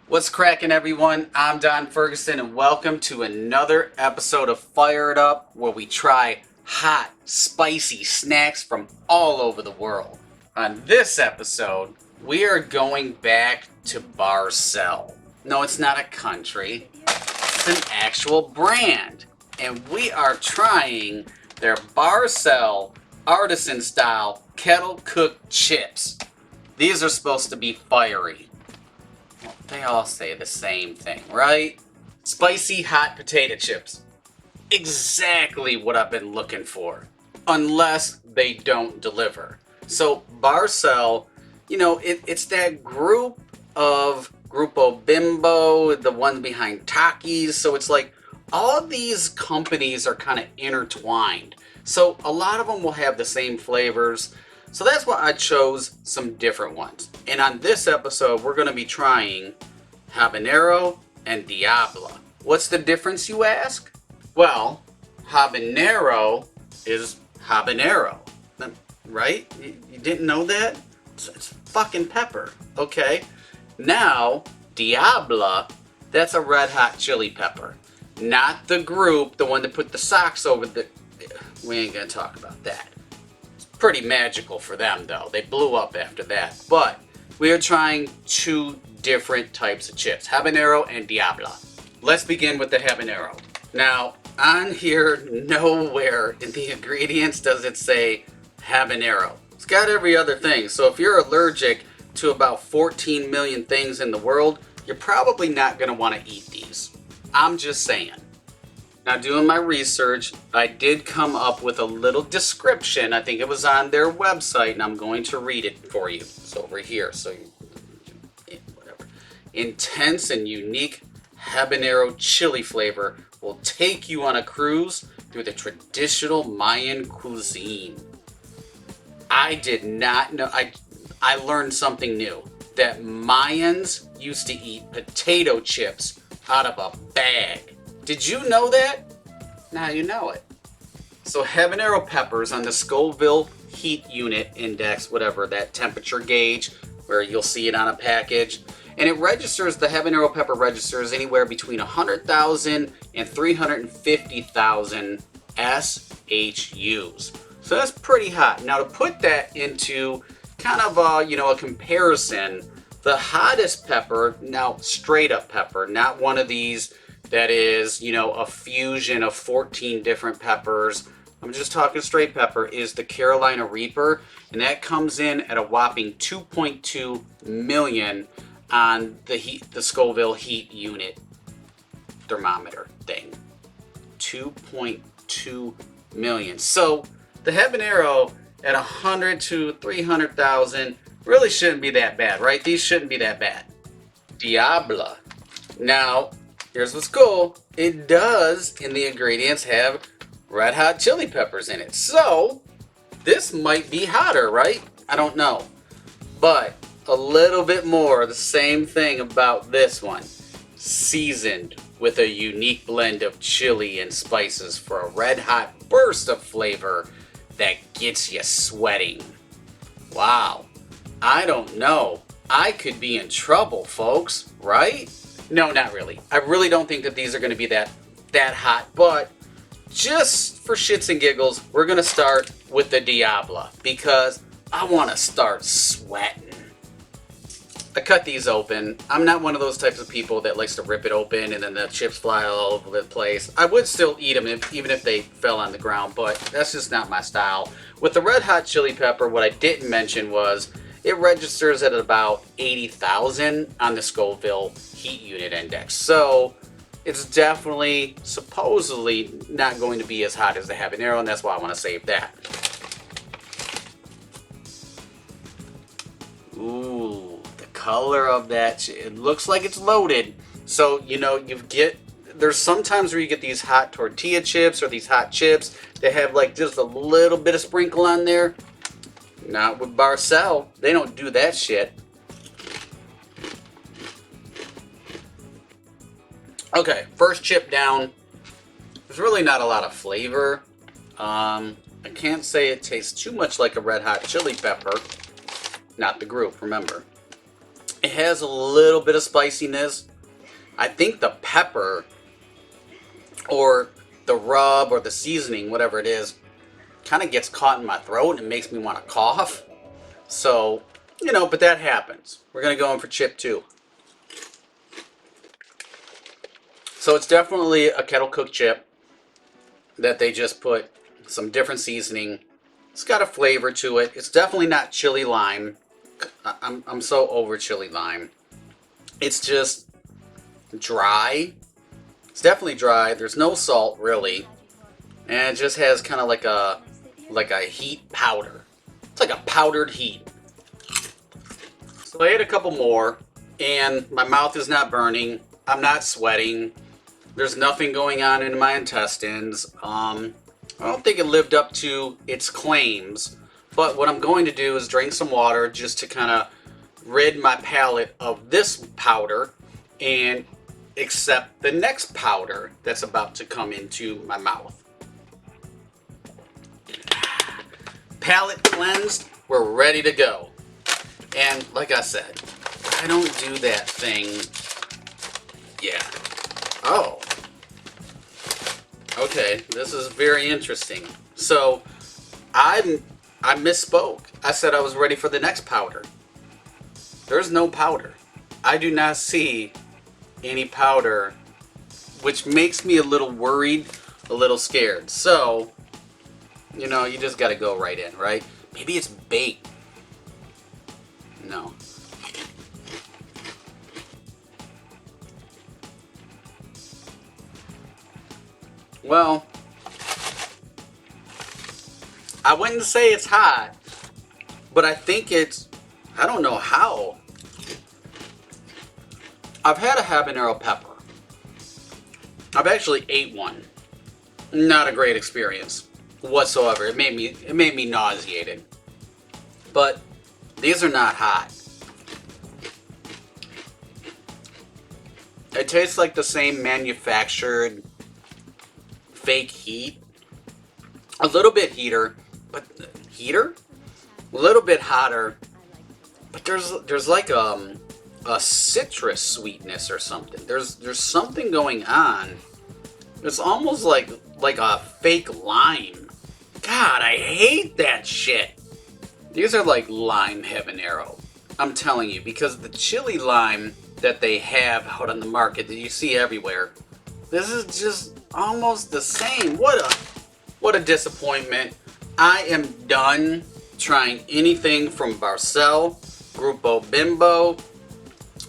What's cracking, everyone? I'm Don Ferguson, and welcome to another episode of Fire It Up, where we try hot, spicy snacks from all over the world. On this episode, we are going back to Barcel. No, it's not a country, it's an actual brand. And we are trying their Barcel Artisan style kettle cooked chips. These are supposed to be fiery. They all say the same thing, right? Spicy hot potato chips. Exactly what I've been looking for. Unless they don't deliver. So Barcel, it's that group of Grupo Bimbo, the one behind Takis. So it's like all of these companies are kind of intertwined. So a lot of them will have the same flavors. So that's why I chose some different ones. And on this episode, we're going to be trying Habanero and Diabla. What's the difference, you ask? Well, Habanero is habanero, right? You didn't know that? It's fucking pepper, okay? Now, Diabla, that's a red hot chili pepper. Not the group, the one that put the socks over the... We ain't gonna talk about that. Pretty magical for them, though. They blew up after that. But we are trying two different types of chips, habanero and Diabla. Let's begin with the habanero. Now, on here, nowhere in the ingredients does it say habanero. It's got every other thing. So if you're allergic to about 14 million things in the world, you're probably not going to want to eat these. I'm just saying. Now, doing my research, I did come up with a little description. I think it was on their website, and I'm going to read it for you. It's over here, so whatever. Intense and unique habanero chili flavor will take you on a cruise through the traditional Mayan cuisine. I did not know. I learned something new. That Mayans used to eat potato chips out of a bag. Did you know that? Now you know it. So habanero peppers on the Scoville heat unit index, whatever, that temperature gauge where you'll see it on a package. And it registers, the habanero pepper registers anywhere between 100,000 and 350,000 SHUs. So that's pretty hot. Now to put that into kind of a comparison, the hottest pepper, now straight up pepper, not one of these that is, a fusion of 14 different peppers. I'm just talking straight pepper, is the Carolina Reaper. And that comes in at a whopping 2.2 million on the Scoville heat unit thermometer thing. 2.2 million. So the habanero at 100 to 300,000 really shouldn't be that bad, right? These shouldn't be that bad. Diabla. Now, here's what's cool. It does, in the ingredients, have red hot chili peppers in it. So, this might be hotter, right? I don't know. But, a little bit more, the same thing about this one. Seasoned with a unique blend of chili and spices for a red hot burst of flavor that gets you sweating. Wow. I don't know. I could be in trouble, folks, right? No, not really. I really don't think that these are going to be that hot, but just for shits and giggles, we're going to start with the Diabla because I want to start sweating. I cut these open. I'm not one of those types of people that likes to rip it open and then the chips fly all over the place. I would still eat them even if they fell on the ground, but that's just not my style. With the red hot chili pepper, what I didn't mention was it registers at about 80,000 on the Scoville heat unit index. So it's definitely, supposedly, not going to be as hot as the habanero, and that's why I want to save that. Ooh, the color of that, it looks like it's loaded. So, there's sometimes where you get these hot tortilla chips or these hot chips that have like just a little bit of sprinkle on there. Not with Barcel. They don't do that shit. Okay, first chip down. There's really not a lot of flavor. I can't say it tastes too much like a red hot chili pepper. Not the group, remember. It has a little bit of spiciness. I think the pepper or the rub or the seasoning, whatever it is, kind of gets caught in my throat and makes me want to cough. So, you know, but that happens. We're going to go in for chip 2. So it's definitely a kettle cooked chip that they just put some different seasoning. It's got a flavor to it. It's definitely not chili lime. I'm so over chili lime. It's just dry. It's definitely dry. There's no salt really, and it just has kind of like a heat powder. It's like a powdered heat. So I ate a couple more, and my mouth is not burning. I'm not sweating. There's nothing going on in my intestines. I don't think it lived up to its claims. But what I'm going to do is drink some water just to kind of rid my palate of this powder and accept the next powder that's about to come into my mouth. Palate cleansed, we're ready to go. And like I said, I don't do that thing. Yeah. Oh. Okay, this is very interesting. So, I misspoke. I said I was ready for the next powder. There's no powder. I do not see any powder, which makes me a little worried, a little scared. So, you know, you just gotta go right in, right? Maybe it's bait. No. Well, I wouldn't say it's hot, but I think it's, I don't know how. I've had a habanero pepper. I've actually ate one. Not a great experience whatsoever. It made me nauseated. But these are not hot. It tastes like the same manufactured fake heat. A little bit heater, but a little bit hotter. But there's like a citrus sweetness or something. There's something going on. It's almost like a fake lime. God, I hate that shit. These are like lime habanero. I'm telling you, because the chili lime that they have out on the market that you see everywhere, this is just almost the same. What a disappointment. I am done trying anything from Barcel, Grupo Bimbo,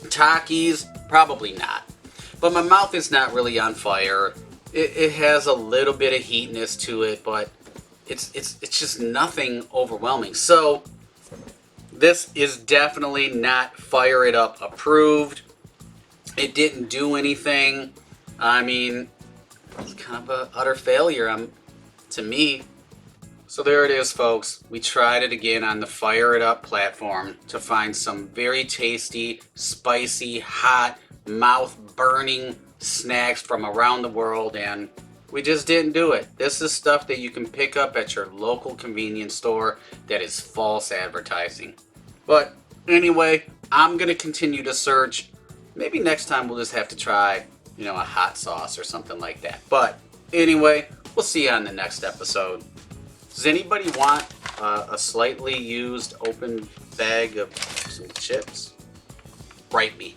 Takis, probably not. But my mouth is not really on fire. It has a little bit of heatness to it, but it's just nothing overwhelming. So this is definitely not Fire It Up approved. It didn't do anything. I mean, it's kind of an utter failure to me. So there it is, folks. We tried it again on the Fire It Up platform to find some very tasty, spicy, hot, mouth-burning snacks from around the world, and we just didn't do it. This is stuff that you can pick up at your local convenience store that is false advertising. But anyway, I'm going to continue to search. Maybe next time we'll just have to try, you know, a hot sauce or something like that. But anyway, we'll see you on the next episode. Does anybody want a slightly used open bag of some chips? Write me.